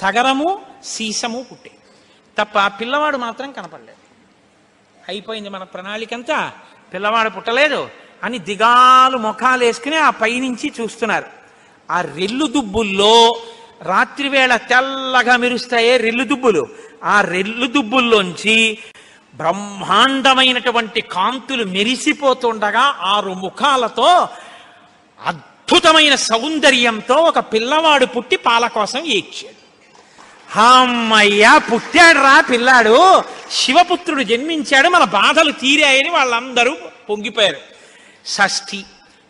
తగరము సీసము పుట్టాయి తప్ప పిల్లవాడు మాత్రం కనపడలేదు. అయిపోయింది మన ప్రణాళికంతా, పిల్లవాడు పుట్టలేదు అని దిగాలు ముఖాలు వేసుకుని ఆ పైనుంచి చూస్తున్నారు. ఆ రెల్లు దుబ్బుల్లో రాత్రివేళ తెల్లగా మెరుస్తాయే రెల్లు దుబ్బులు, ఆ రెల్లు దుబ్బుల్లోంచి బ్రహ్మాండమైనటువంటి కాంతులు మెరిసిపోతుండగా 6 ముఖాలతో అద్భుతమైన సౌందర్యంతో ఒక పిల్లవాడు పుట్టి పాల కోసం ఏడ్చాడు. అమ్మయ్యా పుట్టాడు రా పిల్లాడు, శివపుత్రుడు జన్మించాడు, మన బాధలు తీరాయని వాళ్ళందరూ పొంగిపోయారు. షష్ఠి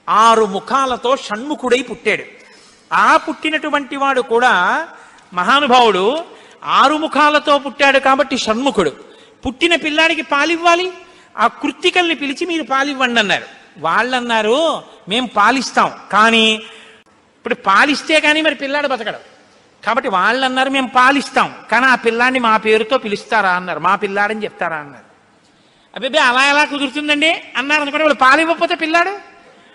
6 ముఖాలతో షణ్ముఖుడై పుట్టాడు. ఆ పుట్టినటువంటి వాడు కూడా మహానుభావుడు 6 ముఖాలతో పుట్టాడు కాబట్టి షణ్ముఖుడు. పుట్టిన పిల్లాడికి పాలివ్వాలి, ఆ కృత్తికల్ని పిలిచి మీరు పాలివ్వండి అన్నారు. వాళ్ళన్నారు మేము పాలిస్తాం, కానీ ఇప్పుడు పాలిస్తే కానీ మరి పిల్లాడు బతకడు కాబట్టి వాళ్ళు అన్నారు మేము పాలిస్తాం, కానీ ఆ పిల్లాడిని మా పేరుతో పిలుస్తారా అన్నారు, మా పిల్లాడని చెప్తారా అన్నారు. అబ్బే అలా ఎలా కుదురుతుందండి అన్నారు అనుకోండి. వాళ్ళు పాలివ్వకపోతే పిల్లాడు.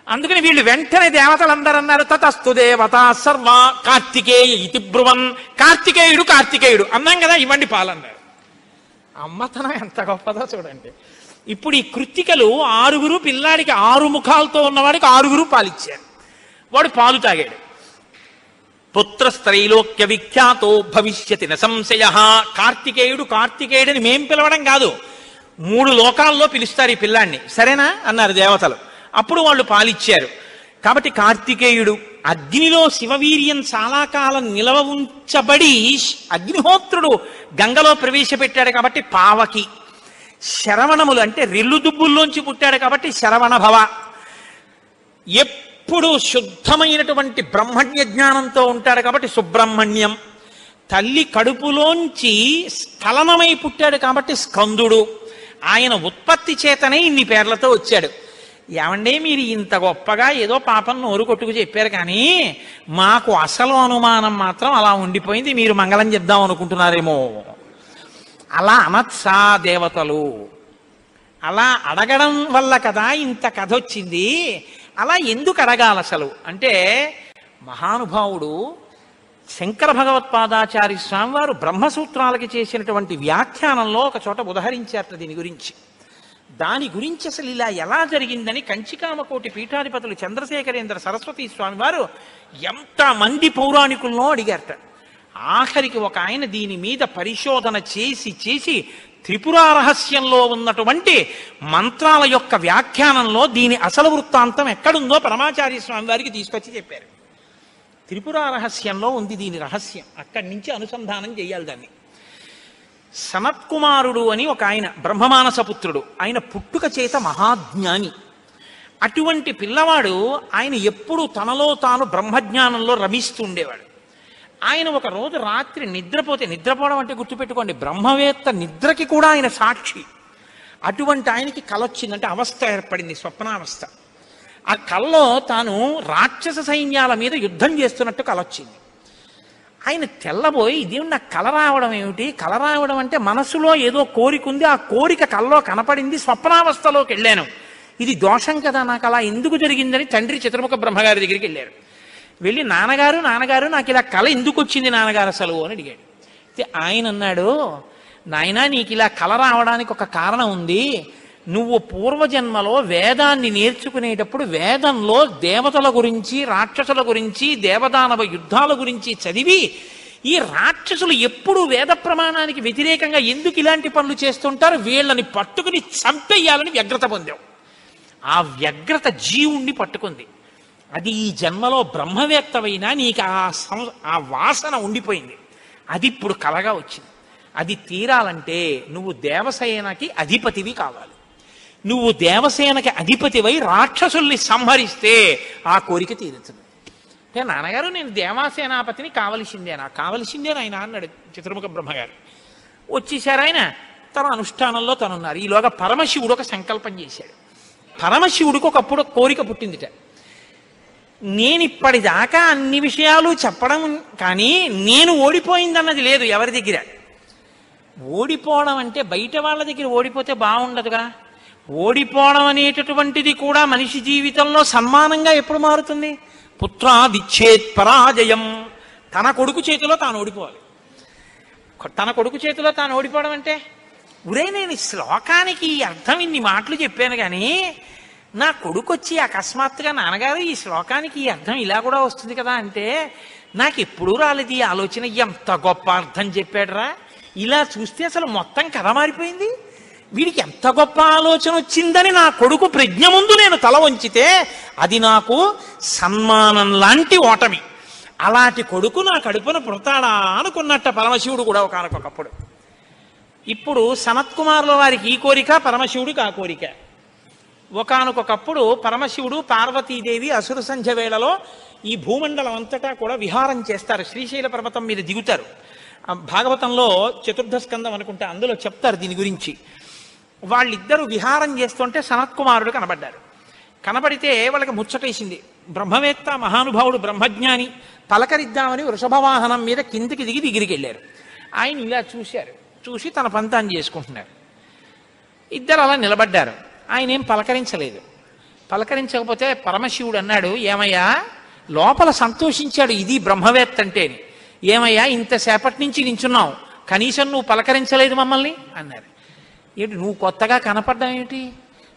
అందుకని వీళ్ళు వెంటనే దేవతలందరూ అన్నారు తతస్తు దేవత సర్వ కార్తికేయ ఇతి బ్రువన్, కార్తికేయుడు కార్తికేయుడు అన్నాం కదా, ఇవ్వండి పాలన్నారు. అమ్మతనం ఎంత గొప్పదో చూడండి. ఇప్పుడు ఈ కృత్తికలు 6 పిల్లాడికి 6 ముఖాలతో ఉన్నవాడికి 6 పాలిచ్చారు. వాడు పాలు తాగాడు. పుత్రస్త్రైలోక్య విఖ్యాతో భవిష్యతి న సంశయ. కార్తికేయుడు కార్తికేయుడని మేం పిలవడం కాదు, 3 లోకాల్లో పిలుస్తారు ఈ పిల్లాడిని, సరేనా అన్నారు దేవతలు. అప్పుడు వాళ్ళు పాలిచ్చారు. కాబట్టి కార్తికేయుడు అగ్నిలో శివవీర్యం చాలా కాలం నిలవ ఉంచబడి అగ్నిహోత్రుడు గంగలో ప్రవేశపెట్టాడు కాబట్టి పావకి. శరవణములు అంటే రెల్లు దుబ్బుల్లోంచి పుట్టాడు కాబట్టి శరవణ భవ. ఎప్పుడు శుద్ధమైనటువంటి బ్రహ్మణ్య జ్ఞానంతో ఉంటాడు కాబట్టి సుబ్రహ్మణ్యం. తల్లి కడుపులోంచి స్ఖలనమై పుట్టాడు కాబట్టి స్కందుడు. ఆయన ఉత్పత్తి చేతనే ఇన్ని పేర్లతో వచ్చాడు. ఏమంటే మీరు ఇంత గొప్పగా ఏదో పాపం నోరు కొట్టుకు చెప్పారు, కానీ మాకు అసలు అనుమానం మాత్రం అలా ఉండిపోయింది, మీరు మంగళం చెప్దాం అనుకుంటున్నారేమో. అలా అనత్సా దేవతలు, అలా అడగడం వల్ల కదా ఇంత కథ వచ్చింది. అలా ఎందుకు అడగాలి అసలు అంటే, మహానుభావుడు శంకర భగవత్పాదాచార్య స్వామి వారు బ్రహ్మసూత్రాలకి చేసినటువంటి వ్యాఖ్యానంలో ఒక చోట ఉదహరించారట దీని గురించి. దాని గురించి అసలు ఇలా ఎలా జరిగిందని కంచికామకోటి పీఠాధిపతులు చంద్రశేఖరేంద్ర సరస్వతి స్వామి వారు ఎంతమంది పౌరాణికులను అడిగారట. ఆఖరికి ఒక ఆయన దీని మీద పరిశోధన చేసి చేసి త్రిపురా రహస్యంలో ఉన్నటువంటి మంత్రాల యొక్క వ్యాఖ్యానంలో దీని అసలు వృత్తాంతం ఎక్కడుందో పరమాచార్య స్వామి వారికి తీసుకొచ్చి చెప్పారు. త్రిపురా రహస్యంలో ఉంది దీని రహస్యం, అక్కడి నుంచి అనుసంధానం చేయాలి దాన్ని. సనత్కుమారుడు అని ఒక ఆయన బ్రహ్మమానసపుత్రుడు, ఆయన పుట్టుక చేత మహాజ్ఞాని. అటువంటి పిల్లవాడు ఆయన ఎప్పుడూ తనలో తాను బ్రహ్మజ్ఞానంలో రమిస్తూ ఉండేవాడు. ఆయన ఒక రోజు రాత్రి నిద్రపోతే, నిద్రపోవడం అంటే గుర్తుపెట్టుకోండి బ్రహ్మవేత్త నిద్రకి కూడా ఆయన సాక్షి. అటువంటి ఆయనకి కల వచ్చిందంటే అవస్థ ఏర్పడింది, స్వప్నావస్థ. ఆ కల్లో తాను రాక్షస సైన్యాల మీద యుద్ధం చేస్తున్నట్టు కల వచ్చింది. ఆయన తెల్లబోయి ఇదేమి నాకు కల రావడం ఏమిటి, కల రావడం అంటే మనసులో ఏదో కోరిక ఉంది, ఆ కోరిక కల్లో కనపడింది, స్వప్నావస్థలోకి వెళ్ళాను, ఇది దోషం కదా, నాకు అలా ఎందుకు జరిగిందని తండ్రి చతుర్ముఖ బ్రహ్మగారి దగ్గరికి వెళ్ళారు. వెళ్ళి నాన్నగారు నాకు ఇలా కల ఎందుకు వచ్చింది నాన్నగారు అసలు అని అడిగాడు. ఆయన అన్నాడు, నాయనా నీకు ఇలా కల రావడానికి ఒక కారణం ఉంది. నువ్వు పూర్వజన్మలో వేదాన్ని నేర్చుకునేటప్పుడు వేదంలో దేవతల గురించి రాక్షసుల గురించి దేవదానవ యుద్ధాల గురించి చదివి ఈ రాక్షసులు ఎప్పుడు వేద ప్రమాణానికి వ్యతిరేకంగా ఎందుకు ఇలాంటి పనులు చేస్తుంటారు, వీళ్ళని పట్టుకుని చంపేయాలని వ్యగ్రత పొందావు. ఆ వ్యగ్రత జీవుణ్ణి పట్టుకుంది. అది ఈ జన్మలో బ్రహ్మవేత్తవైనా నీకు ఆ వాసన ఉండిపోయింది. అది ఇప్పుడు కలగా వచ్చింది. అది తీరాలంటే నువ్వు దేవసేనకి అధిపతివి కావాలి. నువ్వు దేవసేనకి అధిపతివై రాక్షసుల్ని సంహరిస్తే ఆ కోరిక తీరుతుంది. అంటే నాన్నగారు నేను దేవాసేనాపతిని కావలసిందే ఆయన అన్నాడు చతుర్ముఖ బ్రహ్మగారు. వచ్చేసారు ఆయన, తన అనుష్ఠానంలో తనున్నారు. ఈలోగా పరమశివుడు ఒక సంకల్పం చేశాడు. పరమశివుడికి ఒకప్పుడు కోరిక పుట్టిందిట, నేను ఇప్పటిదాకా అన్ని విషయాలు చెప్పడం కానీ నేను ఓడిపోయిందన్నది లేదు ఎవరి దగ్గర. ఓడిపోవడం అంటే బయట వాళ్ళ దగ్గర ఓడిపోతే బాగుండదుగా. ఓడిపోవడం అనేటటువంటిది కూడా మనిషి జీవితంలో సన్మానంగా ఎప్పుడు మారుతుంది? పుత్రాదిచ్చేత్ పరాజయం, తన కొడుకు చేతిలో తాను ఓడిపోవాలి. తన కొడుకు చేతిలో తాను ఓడిపోవడం అంటే, ఉరే నేను ఈ శ్లోకానికి ఈ అర్థం ఇన్ని మాటలు చెప్పాను కానీ నా కొడుకు వచ్చి అకస్మాత్తుగా నాన్నగారు ఈ శ్లోకానికి ఈ అర్థం ఇలా కూడా వస్తుంది కదా అంటే నాకు ఎప్పుడూ రాలేదు ఈ ఆలోచన. ఎంత గొప్ప అర్థం చెప్పాడురా, ఇలా చూస్తే అసలు మొత్తం కథ మారిపోయింది, వీడికి ఎంత గొప్ప ఆలోచన వచ్చిందని నా కొడుకు ప్రజ్ఞ ముందు నేను తల వంచితే అది నాకు సన్మానం లాంటి ఓటమి. అలాంటి కొడుకు నా కడుపున పుడతాడా అనుకున్నట్ట పరమశివుడు కూడా ఒకనకొకప్పుడు. ఇప్పుడు సనత్కుమారుల వారికి ఈ కోరిక, పరమశివుడికి ఆ కోరిక. ఒకనకొకప్పుడు పరమశివుడు పార్వతీదేవి అసుర సంధ్య వేళలో ఈ భూమండలం అంతటా కూడా విహారం చేస్తారు. శ్రీశైల పర్వతం మీద దిగుతారు. భాగవతంలో చతుర్థ స్కందం అనుకుంటే అందులో చెప్తారు దీని గురించి. వాళ్ళిద్దరూ విహారం చేస్తుంటే సనత్కుమారుడు కనబడ్డారు. కనబడితే వాళ్ళకి ముచ్చటేసింది. బ్రహ్మవేత్త మహానుభావుడు బ్రహ్మజ్ఞాని, పలకరిద్దామని వృషభవాహనం మీద కిందికి దిగి దగ్గరికెళ్ళారు. ఆయన ఇలా చూశారు, చూసి తన పంతాన్ని చేసుకుంటున్నారు. ఇద్దరు అలా నిలబడ్డారు. ఆయన ఏం పలకరించలేదు. పలకరించకపోతే పరమశివుడు అన్నాడు, ఏమయ్యా లోపల సంతోషించాడు, ఇది బ్రహ్మవేత్త అంటేని. ఏమయ్యా ఇంతసేపటి నుంచి నించున్నావు, కనీసం నువ్వు పలకరించలేదు మమ్మల్ని అన్నారు. ఏంటి నువ్వు కొత్తగా కనపడ్డావు ఏమిటి,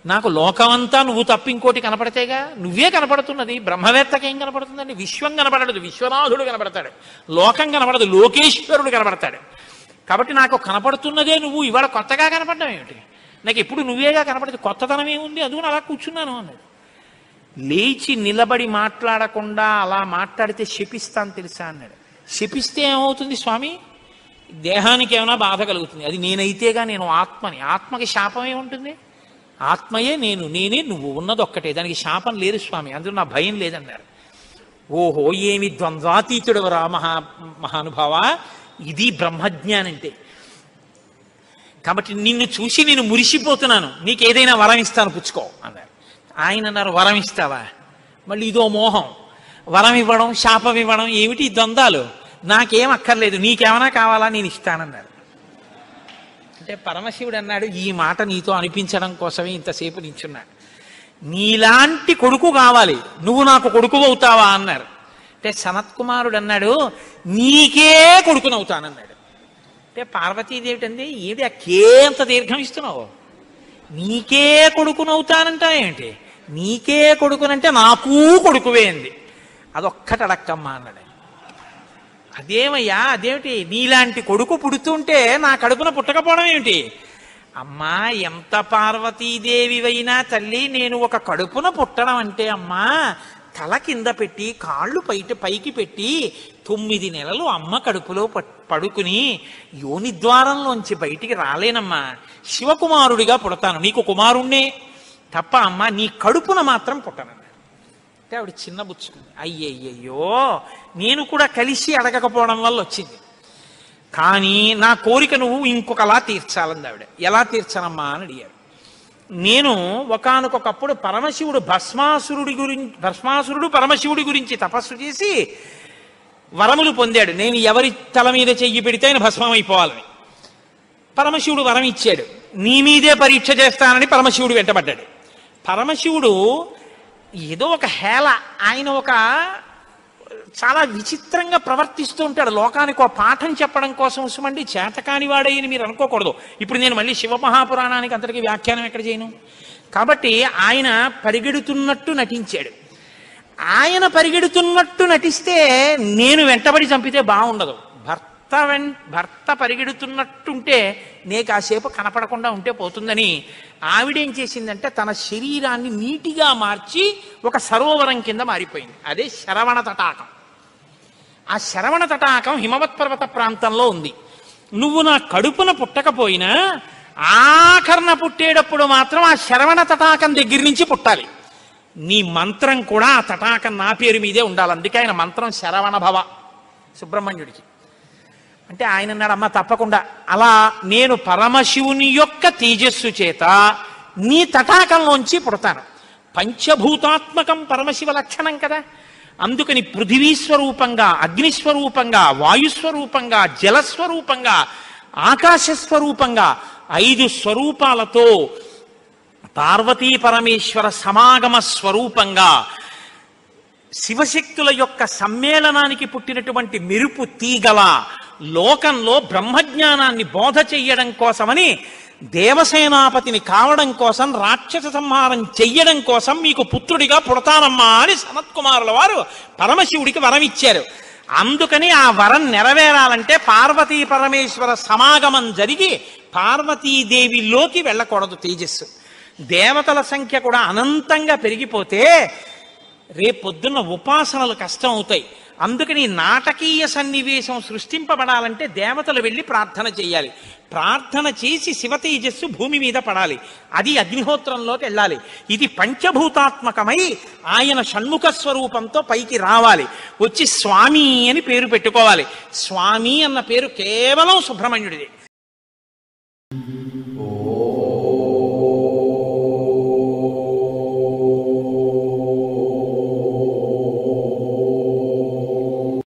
నాకు లోకమంతా నువ్వు తప్ప ఇంకోటి కనపడితేగా, నువ్వే కనపడుతున్నది, బ్రహ్మవేత్తకి ఏం కనపడుతుందండి, విశ్వం కనపడదు, విశ్వనాథుడు కనపడతాడు, లోకం కనపడదు, లోకేశ్వరుడు కనపడతాడు. కాబట్టి నాకు కనపడుతున్నదే నువ్వు, ఇవాళ కొత్తగా కనపడ్డావు ఏమిటి, నాకు ఎప్పుడు నువ్వేగా కనపడదు, కొత్తతనం ఏముంది, అందుకని అలా కూర్చున్నాను అన్నాడు. లేచి నిలబడి మాట్లాడకుండా అలా మాట్లాడితే శపిస్తాను తెలుసా అన్నాడు. శపిస్తే ఏమవుతుంది స్వామి, దేహానికి ఏమైనా బాధ కలుగుతుంది, అది నేనైతేగా, నేను ఆత్మని, ఆత్మకి శాపం ఏముంటుంది, ఆత్మయే నేను, నేనే నువ్వు, ఉన్నది ఒక్కటే, దానికి శాపం లేదు స్వామి, అందులో నా భయం లేదన్నారు. ఓహో ఏమి ద్వంద్వాతీతుడవరా మహానుభావ, ఇది బ్రహ్మజ్ఞానంటే. కాబట్టి నిన్ను చూసి నేను మురిసిపోతున్నాను, నీకు ఏదైనా వరం ఇస్తాను పుచ్చుకో అన్నారు. ఆయన అన్నారు, వరం ఇస్తావా, మళ్ళీ ఇదో మోహం, వరం ఇవ్వడం శాపం ఇవ్వడం ఏమిటి ద్వంద్వాలు, నాకేం అక్కర్లేదు, నీకేమైనా కావాలా నేను ఇస్తానన్నారు. అంటే పరమశివుడు అన్నాడు, ఈ మాట నీతో అనిపించడం కోసమే ఇంతసేపు నించున్నాడు, నీలాంటి కొడుకు కావాలి, నువ్వు నాకు కొడుకు అవుతావా అన్నారు. అంటే సనత్కుమారుడు అన్నాడు, నీకే కొడుకునవుతానన్నాడు. అంటే పార్వతీదేవి అంది, ఏది అంత దీర్ఘం ఇస్తున్నావు, నీకే కొడుకునవుతానంటా ఏంటి, నీకే కొడుకునంటే నాకు కొడుకువే అంది. అదొక్కటి అడక్కమ్మా అన్నాడు. అదేమయ్యా అదేమిటి, నీలాంటి కొడుకు పుడుతుంటే నా కడుపున పుట్టకపోవడం ఏమిటి, అమ్మా ఎంత పార్వతీదేవివైనా తల్లి, నేను ఒక కడుపున పుట్టడం అంటే అమ్మా తల కింద పెట్టి కాళ్ళు పైకి పెట్టి 9 నెలలు అమ్మ కడుపులో పడుకుని యోని ద్వారంలోంచి బయటికి రాలేనమ్మా, శివకుమారుడిగా పుడతాను, నీకు కుమారుణ్ణే తప్ప అమ్మ నీ కడుపున మాత్రం పుట్టనన్నాడు. అంటే ఆవిడ చిన్న బుచ్చుకుంది, అయ్యయ్యో నేను కూడా కలిసి అడగకపోవడం వల్ల వచ్చింది, కానీ నా కోరిక నువ్వు ఇంకొకలా తీర్చాలంది ఆవిడ. ఎలా తీర్చనమ్మా అని అడిగారు. నేను ఒకానొకప్పుడు పరమశివుడు భస్మాసురుడు పరమశివుడి గురించి తపస్సు చేసి వరములు పొందాడు, నేను ఎవరి తల మీద చెయ్యి పెడితే ఆయన భస్మం అయిపోవాలని. పరమశివుడు వరం ఇచ్చాడు, నీ మీదే పరీక్ష చేస్తానని పరమశివుడు వెంటబడ్డాడు. పరమశివుడు ఏదో ఒక హేళ, ఆయన ఒక చాలా విచిత్రంగా ప్రవర్తిస్తూ ఉంటాడు, లోకానికి ఒక పాఠం చెప్పడం కోసం ఉసుమండి చేతకాని వాడయ్యని మీరు అనుకోకూడదు. ఇప్పుడు నేను మళ్ళీ శివమహాపురాణానికి అంతటికీ వ్యాఖ్యానం ఎక్కడ చేయను. కాబట్టి ఆయన పరిగెడుతున్నట్టు నటించాడు. ఆయన పరిగెడుతున్నట్టు నటిస్తే నేను వెంటబడి చంపితే బాగుండదు. భర్త పరిగెడుతున్నట్టుంటే నే కాసేపు కనపడకుండా ఉంటే పోతుందని ఆవిడేం చేసిందంటే తన శరీరాన్ని నీటిగా మార్చి ఒక సరోవరం కింద మారిపోయింది. అదే శరవణ తటాకం. ఆ శరవణ తటాకం హిమవత్ పర్వత ప్రాంతంలో ఉంది. నువ్వు నా కడుపున పుట్టకపోయినా ఆఖరణ పుట్టేటప్పుడు మాత్రం ఆ శరవణ తటాకం దగ్గర నుంచి పుట్టాలి. నీ మంత్రం కూడా ఆ తటాకం నా పేరు మీదే ఉండాలి. అందుకే ఆయన మంత్రం శరవణ భవ సుబ్రహ్మణ్యుడికి. అంటే ఆయన అన్నాడు, అమ్మ తప్పకుండా, అలా నేను పరమశివుని యొక్క తేజస్సు చేత నీ తటాకంలోంచి పుడతాను. పంచభూతాత్మకం పరమశివ లక్షణం కదా. అందుకని పృథివీస్వరూపంగా, అగ్నిస్వరూపంగా, వాయుస్వరూపంగా, జలస్వరూపంగా, ఆకాశస్వరూపంగా 5 స్వరూపాలతో పార్వతీ పరమేశ్వర సమాగమ స్వరూపంగా శివశక్తుల యొక్క సమ్మేళనానికి పుట్టినటువంటి మెరుపు తీగల లోకంలో బ్రహ్మజ్ఞానాన్ని బోధ చెయ్యడం కోసమని దేవసేనాపతిని కావడం కోసం, రాక్షస సంహారం చెయ్యడం కోసం మీకు పుత్రుడిగా పుడతానమ్మా అని సనత్కుమారుల వారు పరమశివుడికి వరం ఇచ్చారు. అందుకని ఆ వరం నెరవేరాలంటే పార్వతీ పరమేశ్వర సమాగమం జరిగి పార్వతీదేవిలోకి వెళ్ళకూడదు తేజస్సు. దేవతల సంఖ్య కూడా అనంతంగా పెరిగిపోతే రేపొద్దున్న ఉపాసనలు కష్టం అవుతాయి. అందుకని నాటకీయ సన్నివేశం సృష్టింపబడాలంటే దేవతలు వెళ్ళి ప్రార్థన చేయాలి. ప్రార్థన చేసి శివతేజస్సు భూమి మీద పడాలి. అది అగ్నిహోత్రంలోకి వెళ్ళాలి. ఇది పంచభూతాత్మకమై ఆయన షణ్ముఖ స్వరూపంతో పైకి రావాలి. వచ్చి స్వామి అని పేరు పెట్టుకోవాలి. స్వామి అన్న పేరు కేవలం సుబ్రహ్మణ్యుడిది.